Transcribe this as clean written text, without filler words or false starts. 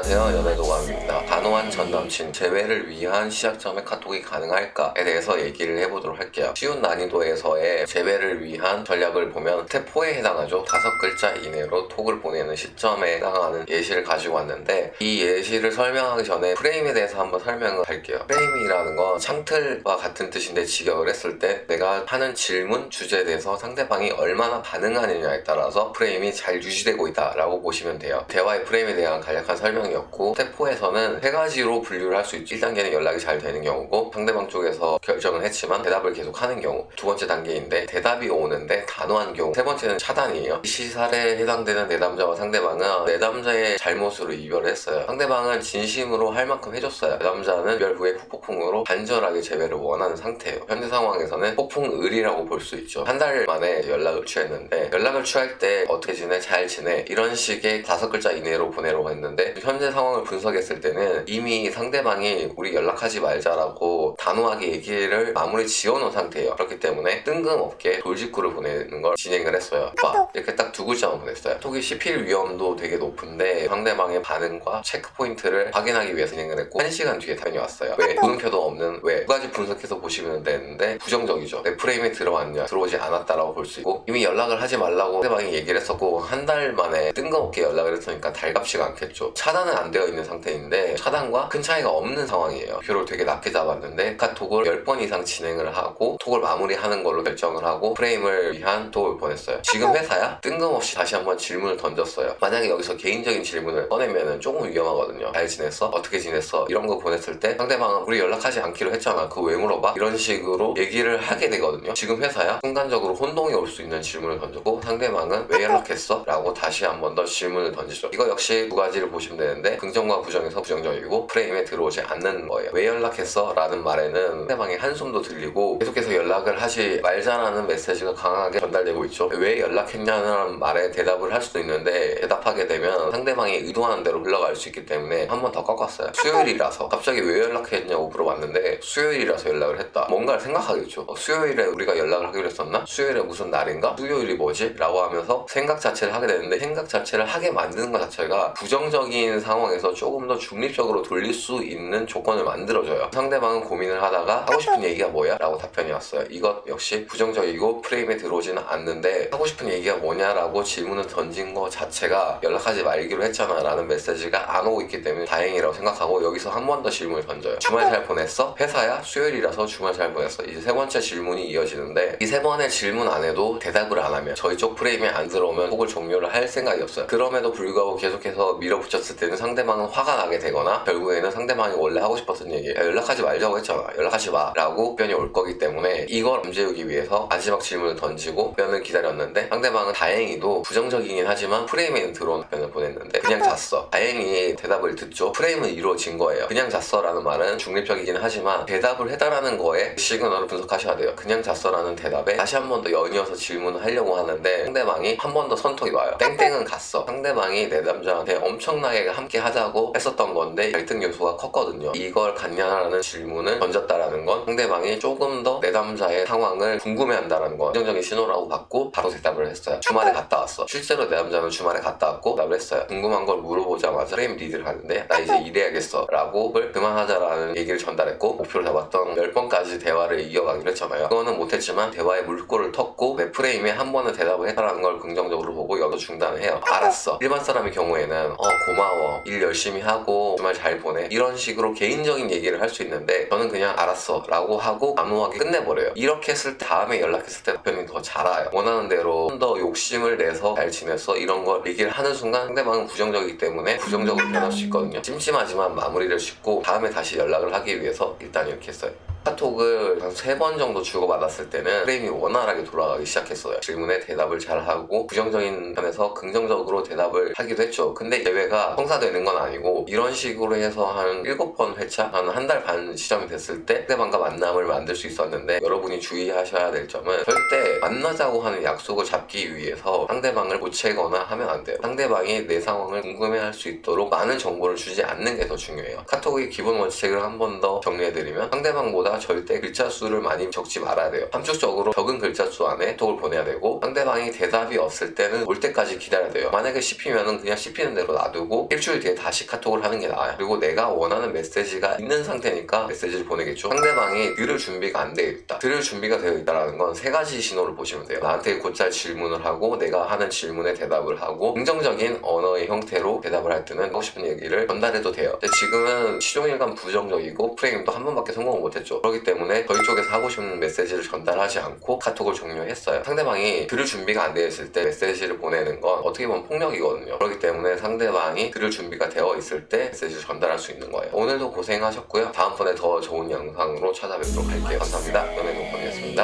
안녕하세요, 연애도감입니다. 단호한 전남친 재회를 위한 시작점에 카톡이 가능할까에 대해서 얘기를 해보도록 할게요. 쉬운 난이도에서의 재회를 위한 전략을 보면 스텝 4에 해당하죠. 5글자 이내로 톡을 보내는 시점에 해당하는 예시를 가지고 왔는데, 이 예시를 설명하기 전에 프레임에 대해서 한번 설명을 할게요. 프레임이라는 건 창틀과 같은 뜻인데, 직역을 했을 때 내가 하는 질문, 주제에 대해서 상대방이 얼마나 반응하느냐에 따라서 프레임이 잘 유지되고 있다라고 보시면 돼요. 대화의 프레임에 대한 간략한 설명이었고, 스텝 4에서는 3가지로 분류를 할 수 있죠. 1단계는 연락이 잘 되는 경우고, 상대방 쪽에서 결정을 했지만 대답을 계속 하는 경우. 2번째 단계인데, 대답이 오는데 단호한 경우. 3번째는 차단이에요. 이 시살에 해당되는 내담자와 상대방은 내담자의 잘못으로 이별을 했어요. 상대방은 진심으로 할 만큼 해줬어요. 내담자는 이별 후에 후폭풍으로 간절하게 재회를 원하는 상태예요. 현재 상황에서는 폭풍을이라고 볼 수 있죠. 한 달 만에 연락을 취했는데, 연락을 취할 때 어떻게 지내? 잘 지내? 이런 식의 5글자 이내로 보내려고 했는데, 현재 상황을 분석했을 때는 이미 상대방이 우리 연락하지 말자라고 단호하게 얘기를 마무리 지어놓은 상태예요. 그렇기 때문에 뜬금없게 돌직구를 보내는 걸 진행을 했어요. 이렇게 딱 2글자만 보냈어요. 톡이 씹힐 위험도 되게 높은데, 상대방의 반응과 체크포인트를 확인하기 위해서 진행을 했고, 1시간 뒤에 답변이 왔어요. 왜? 물음표도 없는 왜? 2가지 분석해서 보시면 되는데, 부정적이죠. 내 프레임에 들어왔냐, 들어오지 않았다라고 볼 수 있고, 이미 연락을 하지 말라고 상대방이 얘기를 했었고, 한 달 만에 뜬금없게 연락을 했으니까 달갑지가 않겠죠. 차단은 안 되어 있는 상태인데, 차단과 큰 차이가 없는 상황이에요. 표를 되게 낮게 잡았는데, 카톡을 10번 이상 진행을 하고 톡을 마무리하는 걸로 결정을 하고 프레임을 위한 톡을 보냈어요. 지금 회사야? 뜬금없이 다시 한번 질문을 던졌어요. 만약에 여기서 개인적인 질문을 꺼내면 조금 위험하거든요. 잘 지냈어? 어떻게 지냈어? 이런 거 보냈을 때 상대방은 우리 연락하지 않기로 했잖아, 그거 왜 물어봐? 이런 식으로 얘기를 하게 되거든요. 지금 회사야? 순간적으로 혼동이 올 수 있는 질문을 던졌고, 상대방은 왜 연락했어? 라고 다시 한 번 더 질문을 던지죠. 이거 역시 2가지를 보시면 되는데, 긍정과 부정에서 부정적이고 프레임에 들어오지 않는 거예요. 왜 연락했어? 라는 말에는 상대방의 한숨도 들리고 계속해서 연락을 하지 말자라는 메시지가 강하게 전달되고 있죠. 왜 연락했냐는 말에 대답을 할 수도 있는데, 대답하게 되면 상대방이 의도하는 대로 흘러갈 수 있기 때문에 한 번 더 꺾었어요. 수요일이라서 갑자기 왜 연락했냐고 물어봤는데, 수요일이라서 연락을 했다. 뭔가를 생각하겠죠. 수요일에 우리가 연락을 하기로 했었나? 수요일에 무슨 날인가? 수요일이 뭐지? 라고 하면서 생각 자체를 하게 되는데, 생각 자체를 하게 만드는 것 자체가 부정적인 상황에서 조금 더 중립적으로 돌릴 수 있는 조건을 만들어줘요. 상대방은 고민을 하다가 하고 싶은 얘기가 뭐야? 라고 답변이 왔어요. 이것 역시 부정적이고 프레임에 들어오지는 않는데, 하고 싶은 얘기가 뭐냐라고 질문을 던진 것 자체가 연락하지 말기로 했잖아 라는 메시지가 안 오고 있기 때문에 다행이라고 생각하고, 여기서 한 번 더 질문을 던져요. 주말 잘 보냈어? 회사야? 수요일이라서 주말 잘 보냈어. 이제 3번째 질문이 이어지는데, 이 3번의 질문 안에도 대답을 안 하면, 저희 쪽 프레임에 안 들어오면 톡을 종료를 할 생각이었어요. 그럼에도 불구하고 계속해서 밀어붙였을 때는 상대방은 화가 나게 되거나, 결국에는 상대방이 원래 하고 싶었던 얘기, 연락하지 말자고 했잖아, 연락하지 마 라고 답변이 올 거기 때문에, 이걸 잠재우기 위해서 마지막 질문을 던지고 답변을 기다렸는데, 상대방은 다행히도 부정적이긴 하지만 프레임에 들어온 답변을 보냈는데, 그냥 잤어. 다행히 대답을 듣죠. 프레임은 이루어진 거예요. 그냥 잤어 라는 말은 중립적이긴 하지만 대답을 해달라는 거에 시그널을 분석하셔야 돼요. 그냥 잤어 라는 대답에 다시 한 번 더 연이어서 질문을 하려고 하는데, 상대방이 한 번 더 선톡이 와요. 땡땡은 갔어. 상대방이 내 남자한테 엄청나게 함께 하자고 했었던 건데 갈등 요소가 컸거든요. 이걸 갔냐라는 질문을 던졌다라는 건 상대방이 조금 더 내 남자의 상황을 궁금해한다라는 건 긍정적인 신호라고 받고 바로 대답을 했어요. 주말에 갔다 왔어. 실제로 내 남자는 주말에 갔다 왔고 대답을 했어요. 궁금한 걸 물어보자마자 프레임 리드를 하는데, 나 이제 일해야겠어 라고 그만하자라는 얘기를 전달했고, 목표를 잡았던 10번까지 대화를 이어가기로 했잖아요. 그거는 못했지만 대화의 물꼬를 텄고, 내 프레임에 한 번은 대답을 했다라는 걸 긍정적으로 보고 여기서 중단을 해요. 알았어. 일반 사람의 경우에는 고마워, 일 열심히 하고 주말 잘 보내, 이런 식으로 개인적인 얘기를 할 수 있는데, 저는 그냥 알았어 라고 하고 단호하게 끝내버려요. 이렇게 했을 때, 다음에 연락했을 때 답변이 더 잘 와요. 원하는 대로 좀 더 욕심을 내서 잘 지냈어 이런 걸 얘기를 하는 순간 상대방은 부정적이기 때문에 부정적으로 변할 수 있거든요. 찜찜하지만 마무리를 짓고 다음에 다시 연락을 하기 위해서 일단 이렇게 했어요. 카톡을 한 3번 정도 주고받았을 때는 프레임이 원활하게 돌아가기 시작했어요. 질문에 대답을 잘하고 부정적인 편에서 긍정적으로 대답을 하기도 했죠. 근데 예외가 성사되는 건 아니고, 이런 식으로 해서 한 7번 회차, 한 달 반 시점이 됐을 때 상대방과 만남을 만들 수 있었는데, 여러분이 주의하셔야 될 점은, 절대 만나자고 하는 약속을 잡기 위해서 상대방을 보채거나 하면 안 돼요. 상대방이 내 상황을 궁금해할 수 있도록 많은 정보를 주지 않는 게 더 중요해요. 카톡의 기본 원칙을 한 번 더 정리해드리면, 상대방보다 우리가 절대 글자 수를 많이 적지 말아야 돼요. 함축적으로 적은 글자 수 안에 카톡을 보내야 되고, 상대방이 대답이 없을 때는 올 때까지 기다려야 돼요. 만약에 씹히면은 그냥 씹히는 대로 놔두고 일주일 뒤에 다시 카톡을 하는 게 나아요. 그리고 내가 원하는 메시지가 있는 상태니까 메시지를 보내겠죠. 상대방이 들을 준비가 안 되어 있다, 들을 준비가 되어 있다라는 건 세 가지 신호를 보시면 돼요. 나한테 곧잘 질문을 하고 내가 하는 질문에 대답을 하고 긍정적인 언어의 형태로 대답을 할 때는 하고 싶은 얘기를 전달해도 돼요. 근데 지금은 시종일관 부정적이고 프레임도 한 번밖에 성공을 못했죠. 그렇기 때문에 저희 쪽에서 하고 싶은 메시지를 전달하지 않고 카톡을 종료했어요. 상대방이 들을 준비가 안 되어 있을 때 메시지를 보내는 건 어떻게 보면 폭력이거든요. 그렇기 때문에 상대방이 들을 준비가 되어 있을 때 메시지를 전달할 수 있는 거예요. 오늘도 고생하셨고요. 다음번에 더 좋은 영상으로 찾아뵙도록 할게요. 감사합니다. 연예노건이었습니다.